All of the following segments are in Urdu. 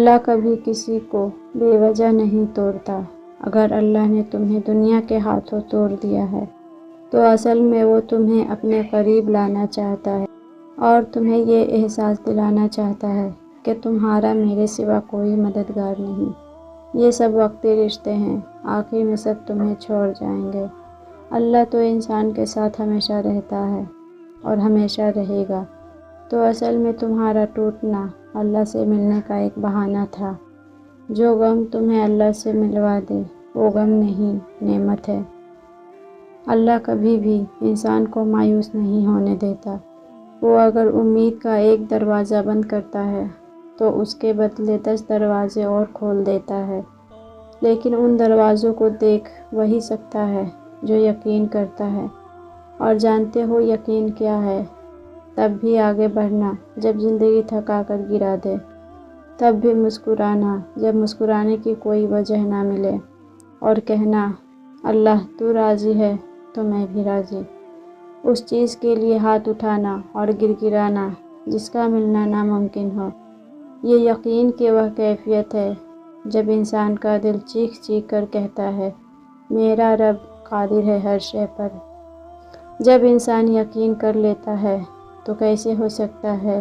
اللہ کبھی کسی کو بے وجہ نہیں توڑتا۔ اگر اللہ نے تمہیں دنیا کے ہاتھوں توڑ دیا ہے تو اصل میں وہ تمہیں اپنے قریب لانا چاہتا ہے اور تمہیں یہ احساس دلانا چاہتا ہے کہ تمہارا میرے سوا کوئی مددگار نہیں۔ یہ سب وقتی رشتے ہیں، آخر میں سب تمہیں چھوڑ جائیں گے۔ اللہ تو انسان کے ساتھ ہمیشہ رہتا ہے اور ہمیشہ رہے گا۔ تو اصل میں تمہارا ٹوٹنا اللہ سے ملنے کا ایک بہانہ تھا۔ جو غم تمہیں اللہ سے ملوا دے وہ غم نہیں، نعمت ہے۔ اللہ کبھی بھی انسان کو مایوس نہیں ہونے دیتا۔ وہ اگر امید کا ایک دروازہ بند کرتا ہے تو اس کے بدلے 10 دروازے اور کھول دیتا ہے، لیکن ان دروازوں کو دیکھ وہی سکتا ہے جو یقین کرتا ہے۔ اور جانتے ہو یقین کیا ہے؟ تب بھی آگے بڑھنا جب زندگی تھکا کر گرا دے، تب بھی مسکرانا جب مسکرانے کی کوئی وجہ نہ ملے، اور کہنا اللہ تو راضی ہے تو میں بھی راضی۔ اس چیز کے لیے ہاتھ اٹھانا اور گڑگڑانا جس کا ملنا ناممکن ہو۔ یہ یقین کی وہ کیفیت ہے جب انسان کا دل چیخ چیخ کر کہتا ہے میرا رب قادر ہے ہر شے پر۔ جب انسان یقین کر لیتا ہے تو کیسے ہو سکتا ہے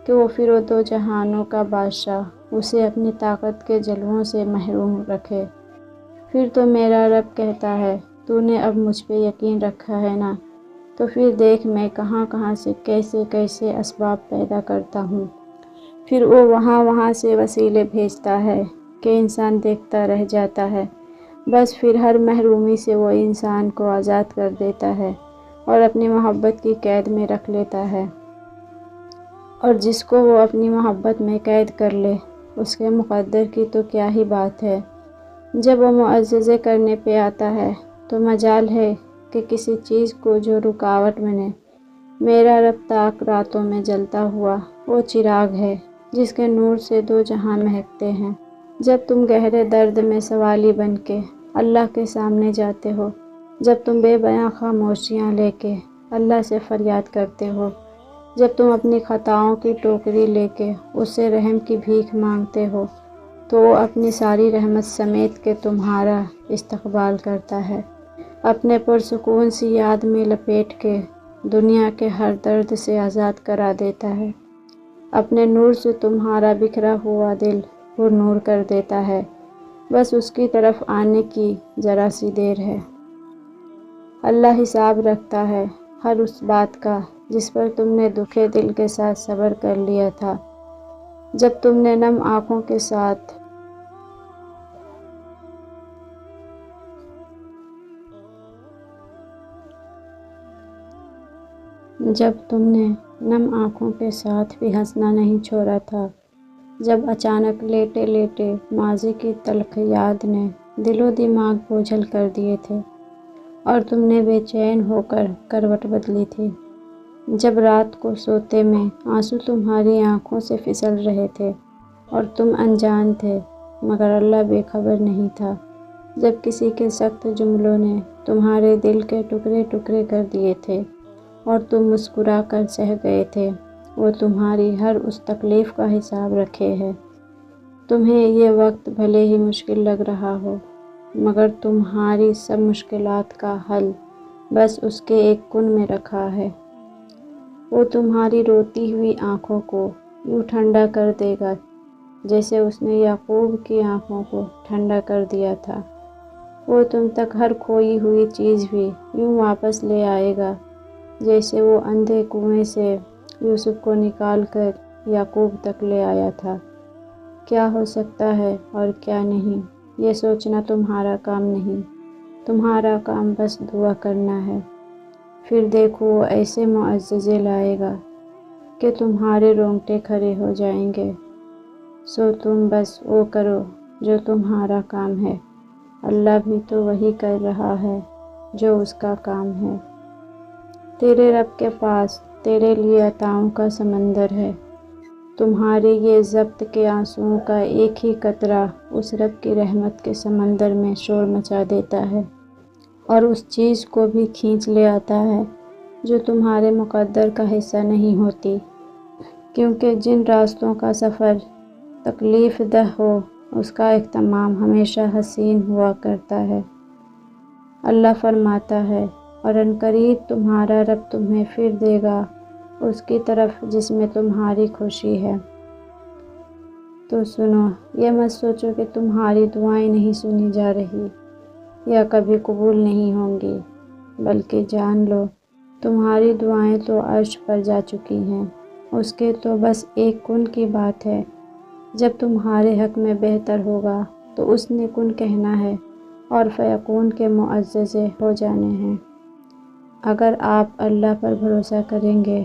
کہ وہ پھر دو جہانوں کا بادشاہ اسے اپنی طاقت کے جلووں سے محروم رکھے۔ پھر تو میرا رب کہتا ہے تو نے اب مجھ پہ یقین رکھا ہے نا، تو پھر دیکھ میں کہاں کہاں سے کیسے کیسے اسباب پیدا کرتا ہوں۔ پھر وہ وہاں سے وسیلے بھیجتا ہے کہ انسان دیکھتا رہ جاتا ہے۔ بس پھر ہر محرومی سے وہ انسان کو آزاد کر دیتا ہے اور اپنی محبت کی قید میں رکھ لیتا ہے۔ اور جس کو وہ اپنی محبت میں قید کر لے اس کے مقدر کی تو کیا ہی بات ہے۔ جب وہ معجزے کرنے پہ آتا ہے تو مجال ہے کہ کسی چیز کو جو رکاوٹ بنے۔ میرا رب تاک راتوں میں جلتا ہوا وہ چراغ ہے جس کے نور سے دو جہاں مہکتے ہیں۔ جب تم گہرے درد میں سوالی بن کے اللہ کے سامنے جاتے ہو، جب تم بے بیاں خاموشیاں لے کے اللہ سے فریاد کرتے ہو، جب تم اپنی خطاؤں کی ٹوکری لے کے اس سے رحم کی بھیک مانگتے ہو، تو وہ اپنی ساری رحمت سمیت کے تمہارا استقبال کرتا ہے، اپنے پرسکون سی یاد میں لپیٹ کے دنیا کے ہر درد سے آزاد کرا دیتا ہے، اپنے نور سے تمہارا بکھرا ہوا دل پر نور کر دیتا ہے۔ بس اس کی طرف آنے کی ذرا سی دیر ہے۔ اللہ حساب رکھتا ہے ہر اس بات کا جس پر تم نے دکھے دل کے ساتھ صبر کر لیا تھا، جب تم نے نم آنکھوں کے ساتھ بھی ہنسنا نہیں چھوڑا تھا، جب اچانک لیٹے لیٹے ماضی کی تلخ یاد نے دل و دماغ بوجھل کر دیے تھے اور تم نے بے چین ہو کر کروٹ بدلی تھی، جب رات کو سوتے میں آنسو تمہاری آنکھوں سے پھسل رہے تھے اور تم انجان تھے مگر اللہ بے خبر نہیں تھا، جب کسی کے سخت جملوں نے تمہارے دل کے ٹکڑے ٹکڑے کر دیے تھے اور تم مسکرا کر سہ گئے تھے، وہ تمہاری ہر اس تکلیف کا حساب رکھے ہے۔ تمہیں یہ وقت بھلے ہی مشکل لگ رہا ہو مگر تمہاری سب مشکلات کا حل بس اس کے ایک کن میں رکھا ہے۔ وہ تمہاری روتی ہوئی آنکھوں کو یوں ٹھنڈا کر دے گا جیسے اس نے یعقوب کی آنکھوں کو ٹھنڈا کر دیا تھا۔ وہ تم تک ہر کھوئی ہوئی چیز بھی یوں واپس لے آئے گا جیسے وہ اندھے کنویں سے یوسف کو نکال کر یعقوب تک لے آیا تھا۔ کیا ہو سکتا ہے اور کیا نہیں یہ سوچنا تمہارا کام نہیں، تمہارا کام بس دعا کرنا ہے۔ پھر دیکھو وہ ایسے معجزے لائے گا کہ تمہارے رونگٹے کھڑے ہو جائیں گے۔ سو تم بس وہ کرو جو تمہارا کام ہے، اللہ بھی تو وہی کر رہا ہے جو اس کا کام ہے۔ تیرے رب کے پاس تیرے لیے عطاؤں کا سمندر ہے، تمہارے یہ ضبط کے آنسوؤں کا ایک ہی قطرہ اس رب کی رحمت کے سمندر میں شور مچا دیتا ہے اور اس چیز کو بھی کھینچ لے آتا ہے جو تمہارے مقدر کا حصہ نہیں ہوتی، کیونکہ جن راستوں کا سفر تکلیف دہ ہو اس کا اختتام ہمیشہ حسین ہوا کرتا ہے۔ اللہ فرماتا ہے اور عنقریب تمہارا رب تمہیں پھر دے گا اس کی طرف جس میں تمہاری خوشی ہے۔ تو سنو، یہ مت سوچو کہ تمہاری دعائیں نہیں سنی جا رہی یا کبھی قبول نہیں ہوں گی، بلکہ جان لو تمہاری دعائیں تو عرش پر جا چکی ہیں۔ اس کے تو بس ایک کن کی بات ہے، جب تمہارے حق میں بہتر ہوگا تو اس نے کن کہنا ہے اور فیکون کے معززے ہو جانے ہیں۔ اگر آپ اللہ پر بھروسہ کریں گے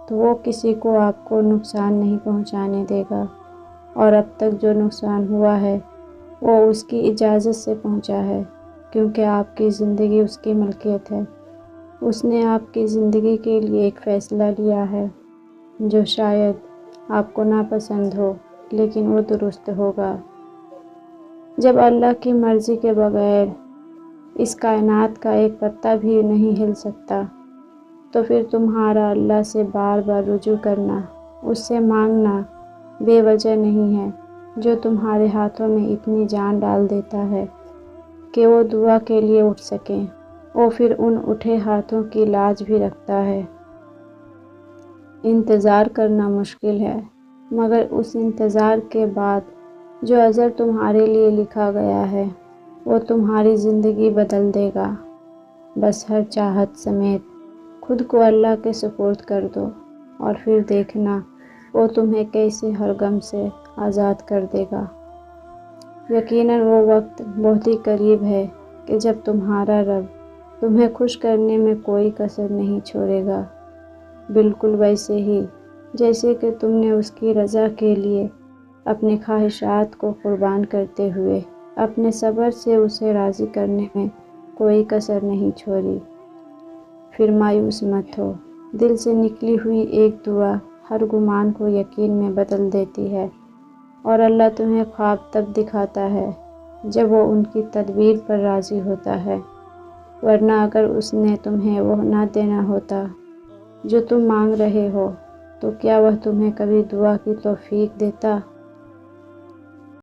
تو وہ کسی کو آپ کو نقصان نہیں پہنچانے دے گا، اور اب تک جو نقصان ہوا ہے وہ اس کی اجازت سے پہنچا ہے، کیونکہ آپ کی زندگی اس کی ملکیت ہے۔ اس نے آپ کی زندگی کے لیے ایک فیصلہ لیا ہے جو شاید آپ کو ناپسند ہو، لیکن وہ درست ہوگا۔ جب اللہ کی مرضی کے بغیر اس کائنات کا ایک پتا بھی نہیں ہل سکتا، تو پھر تمہارا اللہ سے بار بار رجوع کرنا، اس سے مانگنا بے وجہ نہیں ہے، جو تمہارے ہاتھوں میں اتنی جان ڈال دیتا ہے کہ وہ دعا کے لیے اٹھ سکیں۔ وہ پھر ان اٹھے ہاتھوں کی لاج بھی رکھتا ہے۔ انتظار کرنا مشکل ہے، مگر اس انتظار کے بعد جو اجر تمہارے لیے لکھا گیا ہے وہ تمہاری زندگی بدل دے گا۔ بس ہر چاہت سمیت خود کو اللہ کے سپرد کر دو اور پھر دیکھنا وہ تمہیں کیسے ہر غم سے آزاد کر دے گا۔ یقیناً وہ وقت بہت ہی قریب ہے کہ جب تمہارا رب تمہیں خوش کرنے میں کوئی کسر نہیں چھوڑے گا، بالکل ویسے ہی جیسے کہ تم نے اس کی رضا کے لیے اپنی خواہشات کو قربان کرتے ہوئے اپنے صبر سے اسے راضی کرنے میں کوئی کسر نہیں چھوڑی۔ پھر مایوس مت ہو، دل سے نکلی ہوئی ایک دعا ہر گمان کو یقین میں بدل دیتی ہے، اور اللہ تمہیں خواب تب دکھاتا ہے جب وہ ان کی تدبیر پر راضی ہوتا ہے، ورنہ اگر اس نے تمہیں وہ نہ دینا ہوتا جو تم مانگ رہے ہو تو کیا وہ تمہیں کبھی دعا کی توفیق دیتا؟